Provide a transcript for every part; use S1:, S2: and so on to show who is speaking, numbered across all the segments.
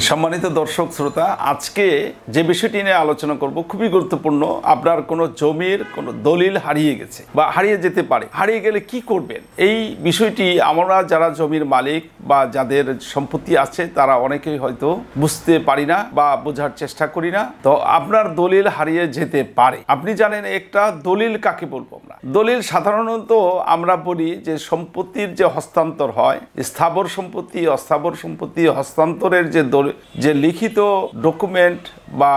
S1: সম্মানিত দর্শক শ্রোতা, আজকে যে বিষয়টি নিয়ে আলোচনা করব খুবই গুরুত্বপূর্ণ। আপনার কোনো জমির কোনো দলিল হারিয়ে গেছে বা হারিয়ে যেতে পারে, হারিয়ে গেলে কি করবেন, এই বিষয়টি আমরা যারা জমির মালিক বা যাদের সম্পত্তি আছে তারা অনেকেই হয়তো বুঝতে পারি না বা বোঝার চেষ্টা করি না। তো আপনার দলিল হারিয়ে যেতে পারে। আপনি জানেন একটা দলিল কাকে বলবো আমরা? দলিল সাধারণত আমরা বলি যে সম্পত্তির যে হস্তান্তর হয়, স্থাবর সম্পত্তি অস্থাবর সম্পত্তি হস্তান্তরের যে লিখিত ডকুমেন্ট বা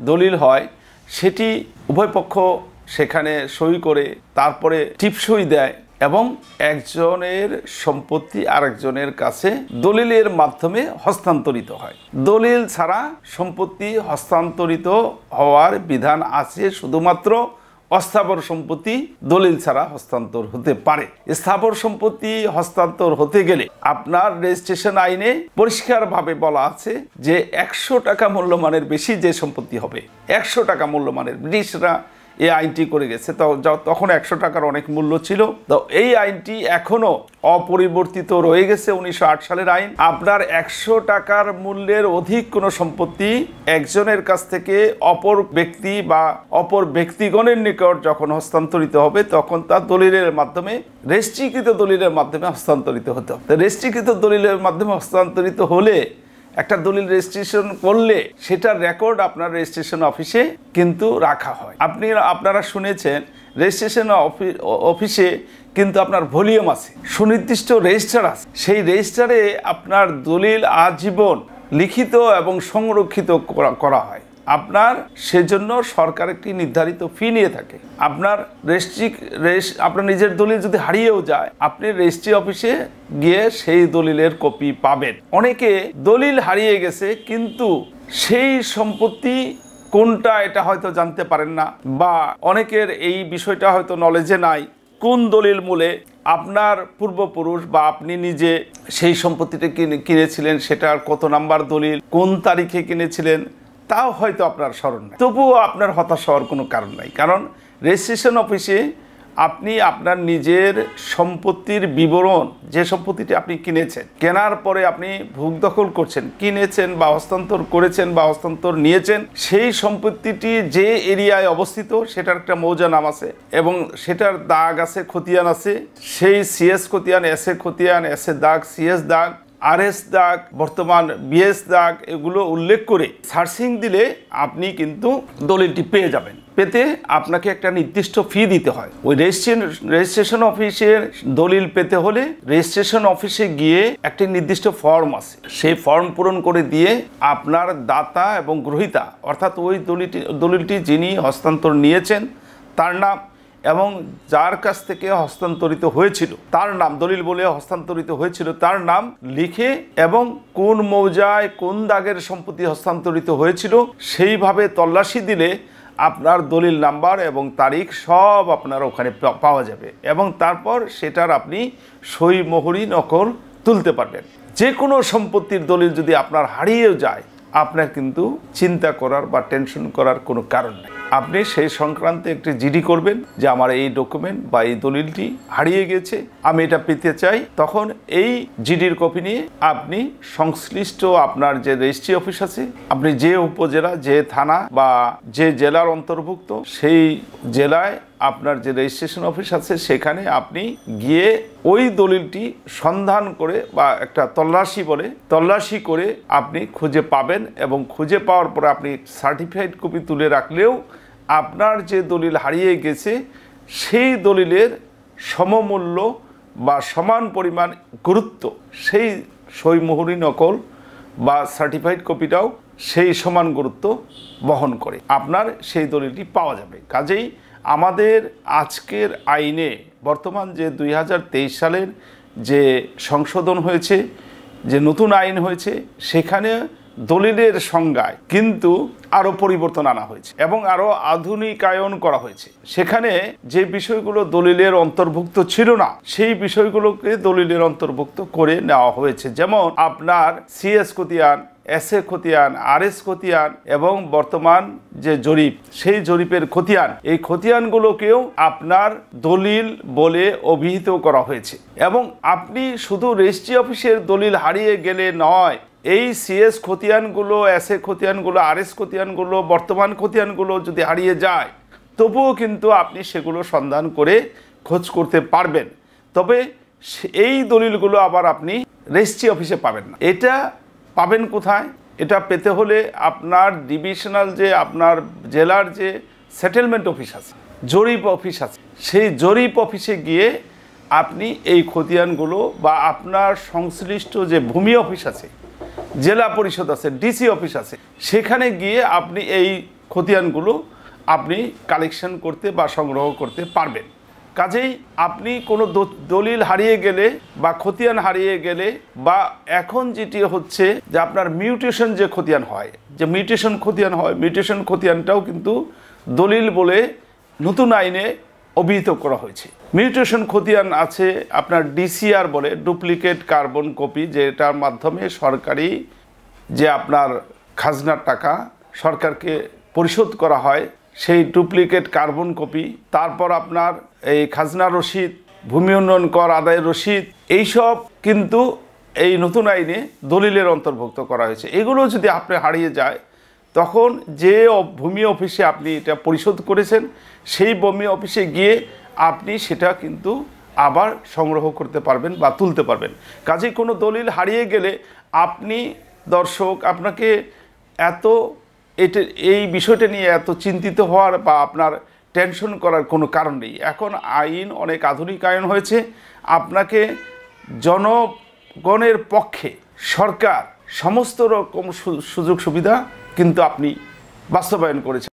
S1: দলিল হয়, সেটি উভয় পক্ষ সেখানে সই করে তারপরে টিপসই দেয় এবং একজনের সম্পত্তি আরেকজনের কাছে দলিলের মাধ্যমে হস্তান্তরিত হয়। দলিল ছাড়া সম্পত্তি হস্তান্তরিত হওয়ার বিধান আছে শুধুমাত্র অস্থাবর সম্পত্তি দলিল ছাড়া হস্তান্তর হতে পারে। স্থাবর সম্পত্তি হস্তান্তর হতে গেলে আপনার রেজিস্ট্রেশন আইনে পরিষ্কারভাবে বলা আছে যে 100 টাকা মূল্যমানের বেশি যে সম্পত্তি হবে, 100 টাকা মূল্যমানের, ব্রিটিশরা এই আইনটি করে গেছে। তখন 100 টাকার অনেক মূল্য ছিল। তো এই আইনটি এখনো অপরিবর্তিত রয়ে গেছে, 1908 সালের আইন। আপনার 100 টাকার মূল্যের অধিক কোনো সম্পত্তি একজনের কাছ থেকে অপর ব্যক্তি বা অপর ব্যক্তিগণের নিকট যখন হস্তান্তরিত হবে তখন তা দলিলের মাধ্যমে, রেজিস্ট্রিকৃত দলিলের মাধ্যমে হস্তান্তরিত হতে হবে। রেজিস্ট্রিকৃত দলিলের মাধ্যমে হস্তান্তরিত হলে, একটা দলিল রেজিস্ট্রেশন করলে সেটার রেকর্ড আপনার রেজিস্ট্রেশন অফিসে কিন্তু রাখা হয়। আপনারা শুনেছেন রেজিস্ট্রেশন অফিসে কিন্তু আপনার ভলিউম আছে, সুনির্দিষ্ট রেজিস্টার আছে। সেই রেজিস্টারে আপনার দলিল আজীবন লিখিত এবং সংরক্ষিত করা হয়। আপনার সেজন্য সরকার একটি নির্ধারিত ফি নিয়ে থাকে। আপনার আপনার নিজের দলিল যদি হারিয়েও যায়, আপনি রেজিস্ট্রি অফিসে গিয়ে সেই দলিলের কপি পাবেন। অনেকে দলিল হারিয়ে গেছে কিন্তু সেই সম্পত্তি কোনটা এটা হয়তো জানতে পারেন না, বা অনেকের এই বিষয়টা হয়তো নলেজে নাই, কোন দলিল মূলে আপনার পূর্বপুরুষ বা আপনি নিজে সেই সম্পত্তিটা কিনেছিলেন, সেটার কত নাম্বার দলিল, কোন তারিখে কিনেছিলেন তাও হয়তো আপনার স্মরণ নাই। তবুও আপনার হতাশ হওয়ার কোনো কারণ নাই, কারণ রেজিস্ট্রেশন অফিসে আপনি আপনার নিজের সম্পত্তির বিবরণ, যে সম্পত্তিটি আপনি কিনেছেন, কেনার পরে আপনি ভোগ দখল করছেন, কিনেছেন বা হস্তান্তর করেছেন বা হস্তান্তর নিয়েছেন, সেই সম্পত্তিটি যে এরিয়ায় অবস্থিত সেটার একটা মৌজা নাম আছে এবং সেটার দাগ আছে, খতিয়ান আছে। সেই সিএস খতিয়ান, এস এ খতিয়ান, এস এ দাগ, সিএস দাগ, আরএস দাগ, বর্তমান বিএস দাগ, এগুলো উল্লেখ করে সার্চিং দিলে আপনি কিন্তু দলিলটি পেয়ে যাবেন। পেতে আপনাকে একটা নির্দিষ্ট ফি দিতে হয়। ওই রেজিস্ট্রেশন অফিসের দলিল পেতে হলে রেজিস্ট্রেশন অফিসে গিয়ে একটি নির্দিষ্ট ফর্ম আছে, সেই ফর্ম পূরণ করে দিয়ে আপনার দাতা এবং গ্রহীতা, অর্থাৎ ওই দলিলটি যিনি হস্তান্তর নিয়েছেন তার নাম এবং যার কাছ থেকে হস্তান্তরিত হয়েছিল তার নাম, দলিল বলে হস্তান্তরিত হয়েছিল তার নাম লিখে এবং কোন মৌজায় কোন দাগের সম্পত্তি হস্তান্তরিত হয়েছিল সেইভাবে তল্লাশি দিলে আপনার দলিল নাম্বার এবং তারিখ সব আপনার ওখানে পাওয়া যাবে এবং তারপর সেটার আপনি সই মোহরি নকল তুলতে পারবেন। যে কোনো সম্পত্তির দলিল যদি আপনার হারিয়েও যায়, আপনার কিন্তু চিন্তা করার বা টেনশন করার কোনো কারণ নেই। আপনি সেই সংক্রান্তে একটি জিডি করবেন যে আমার এই ডকুমেন্ট বা এই দলিলটি হারিয়ে গেছে, আমি এটা পেতে চাই। তখন এই জিডির কপি নিয়ে আপনি সংশ্লিষ্ট আপনার যে রেজিস্ট্রি অফিস আছে, আপনি যে উপজেলা, যে থানা বা যে জেলার অন্তর্ভুক্ত সেই জেলায় আপনার যে রেজিস্ট্রেশন অফিস আছে সেখানে আপনি গিয়ে ওই দলিলটি সন্ধান করে বা একটা তল্লাশি করে আপনি খুঁজে পাবেন এবং খুঁজে পাওয়ার পরে আপনি সার্টিফাইড কপি তুলে রাখলেও আপনার যে দলিল হারিয়ে গেছে সেই দলিলের সমমূল্য বা সমান পরিমাণ গুরুত্ব সেই সই মোহরি নকল বা সার্টিফাইড কপিটাও সেই সমান গুরুত্ব বহন করে, আপনার সেই দলিলটি পাওয়া যাবে। কাজেই আমাদের আজকের আইনে বর্তমান যে 2023 সালের যে সংশোধন হয়েছে, যে নতুন আইন হয়েছে, সেখানে দলিলের সংজ্ঞায় কিন্তু আরও পরিবর্তন আনা হয়েছে এবং আরও আধুনিকায়ন করা হয়েছে। সেখানে যে বিষয়গুলো দলিলের অন্তর্ভুক্ত ছিল না সেই বিষয়গুলোকে দলিলের অন্তর্ভুক্ত করে নেওয়া হয়েছে। যেমন আপনার সিএস খতিয়ান, এস এ খতিয়ান, আরএস খতিয়ান এবং বর্তমান যে জরিপ, সেই জরিপের খতিয়ান, এই খতিয়ানগুলোকেও আপনার দলিল বলে অভিহিত করা হয়েছে। এবং আপনি শুধু রেজিস্ট্রি অফিসের দলিল হারিয়ে গেলে নয়, এই সিএস খতিয়ানগুলো, এসএ খতিয়ানগুলো, আরএস খতিয়ানগুলো, বর্তমান খতিয়ানগুলো যদি হারিয়ে যায় তবুও কিন্তু আপনি সেগুলো সন্ধান করে খোঁজ করতে পারবেন। তবে এই দলিলগুলো আবার আপনি রেজিস্ট্রি অফিসে পাবেন না। এটা পাবেন কোথায়? এটা পেতে হলে আপনার ডিভিশনাল যে আপনার জেলার যে সেটেলমেন্ট অফিস আছে, জরিপ অফিস আছে, সেই জরিপ অফিসে গিয়ে আপনি এই খতিয়ানগুলো বা আপনার সংশ্লিষ্ট যে ভূমি অফিস আছে, জেলা পরিষদ আছে, ডিসি অফিস আছে, সেখানে গিয়ে আপনি এই খতিয়ানগুলো আপনি কালেকশন করতে বা সংগ্রহ করতে পারবেন। কাজেই আপনি কোনো দলিল হারিয়ে গেলে বা খতিয়ান হারিয়ে গেলে বা এখন যেটি হচ্ছে যে আপনার মিউটেশন যে খতিয়ান হয়, যে মিউটেশন খতিয়ান হয়, মিউটেশন খতিয়ানটাও কিন্তু দলিল বলে নতুন আইনে অভিহিত করা হয়েছে। মিউটেশন খতিয়ান আছে আপনার ডিসিআর বলে, ডুপ্লিকেট কার্বন কপি, যেটার মাধ্যমে সরকারি যে আপনার খাজনার টাকা সরকারকে পরিশোধ করা হয়, সেই ডুপ্লিকেট কার্বন কপি, তারপর আপনার এই খাজনা রসিদ, ভূমি উন্নয়ন কর আদায়ের রসিদ, এইসব কিন্তু এই নতুন আইনে দলিলের অন্তর্ভুক্ত করা হয়েছে। এগুলো যদি আপনি হারিয়ে যায় তখন যে ভূমি অফিসে আপনি এটা পরিশোধ করেছেন সেই ভূমি অফিসে গিয়ে আপনি সেটা কিন্তু আবার সংগ্রহ করতে পারবেন বা তুলতে পারবেন। কাজেই কোনো দলিল হারিয়ে গেলে আপনি দর্শক আপনাকে এই বিষয়টা নিয়ে এত চিন্তিত হওয়ার বা আপনার টেনশন করার কোনো কারণ নেই। এখন আইন অনেক আধুনিক আইন হয়েছে। আপনাকে জনগণের পক্ষে সরকার সমস্ত রকম সুযোগ সুবিধা কিন্তু আপনি বাস্তবায়ন করেছেন।